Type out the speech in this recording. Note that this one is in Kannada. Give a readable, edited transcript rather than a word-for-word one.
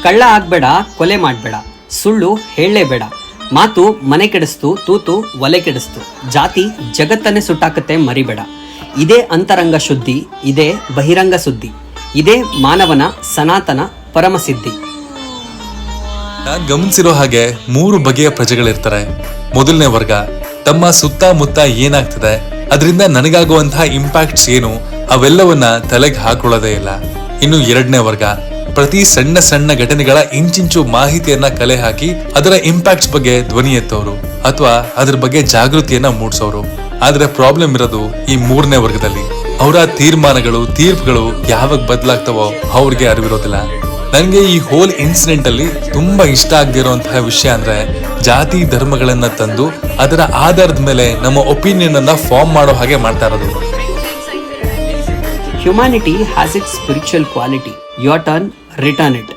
ಕಳ್ಳ ಆಗ್ಬೇಡ, ಕೊಲೆ ಮಾಡಬೇಡ, ಸುಳ್ಳು ಹೇಳಲೇಬೇಡ, ಮಾತು ಮನೆ ಕೆಡಿಸ್ತು, ತೂತು ಒಲೆ ಕೆಡಿಸ್ತು, ಜಾತಿ ಜಗತ್ತನ್ನೇ ಸುಟ್ಟಾಕತ್ತೆ ಮರಿಬೇಡ. ಇದೇ ಅಂತರಂಗ ಶುದ್ಧಿ, ಇದೇ ಬಹಿರಂಗ ಸುದ್ದಿ, ಇದೇ ಮಾನವನ ಸನಾತನ ಪರಮಸಿದ್ಧಿ. ನಾನ್ ಗಮನಿಸಿರೋ ಹಾಗೆ 3 ಬಗೆಯ ಪ್ರಜೆಗಳಿರ್ತಾರೆ. ಮೊದಲನೇ ವರ್ಗ ತಮ್ಮ ಸುತ್ತಮುತ್ತ ಏನಾಗ್ತದೆ, ಅದರಿಂದ ನನಗಾಗುವಂತಹ ಇಂಪ್ಯಾಕ್ಟ್ಸ್ ಏನು ಅವೆಲ್ಲವನ್ನ ತಲೆಗೆ ಹಾಕೊಳ್ಳೋದೇ ಇಲ್ಲ. ಇನ್ನು 2ನೇ ವರ್ಗ ಪ್ರತಿ ಸಣ್ಣ ಸಣ್ಣ ಘಟನೆಗಳ ಇಂಚಿಂಚು ಮಾಹಿತಿಯನ್ನ ಕಲೆ ಹಾಕಿ ಅದರ ಇಂಪ್ಯಾಕ್ಟ್ಸ್ ಬಗ್ಗೆ ಧ್ವನಿ ಎತ್ತೋರು ಅಥವಾ ಅದ್ರ ಬಗ್ಗೆ ಜಾಗೃತಿಯನ್ನ ಮೂಡಿಸೋರು. ಆದ್ರೆ ಪ್ರಾಬ್ಲಮ್ ಇರೋದು ಈ 3ನೇ ವರ್ಗದಲ್ಲಿ. ಅವರ ತೀರ್ಮಾನಗಳು ತೀರ್ಪುಗಳು ಯಾವಾಗ ಬದಲಾಗ್ತವೋ ಅವ್ರಿಗೆ ಅರಿವಿರೋದಿಲ್ಲ. ನನಗೆ ಈ ಹೋಲ್ ಇನ್ಸಿಡೆಂಟ್ ಅಲ್ಲಿ ತುಂಬಾ ಇಷ್ಟ ಆಗದಿರುವಂತಹ ವಿಷಯ ಅಂದ್ರೆ ಜಾತಿ ಧರ್ಮಗಳನ್ನ ತಂದು ಅದರ ಆಧಾರದ ಮೇಲೆ ನಮ್ಮ ಒಪಿನಿಯನ್ ಅನ್ನ ಫಾರ್ಮ್ ಮಾಡೋ ಹಾಗೆ ಮಾಡ್ತಾ ಇರೋದು. Humanity has its spiritual quality. Your turn, return it.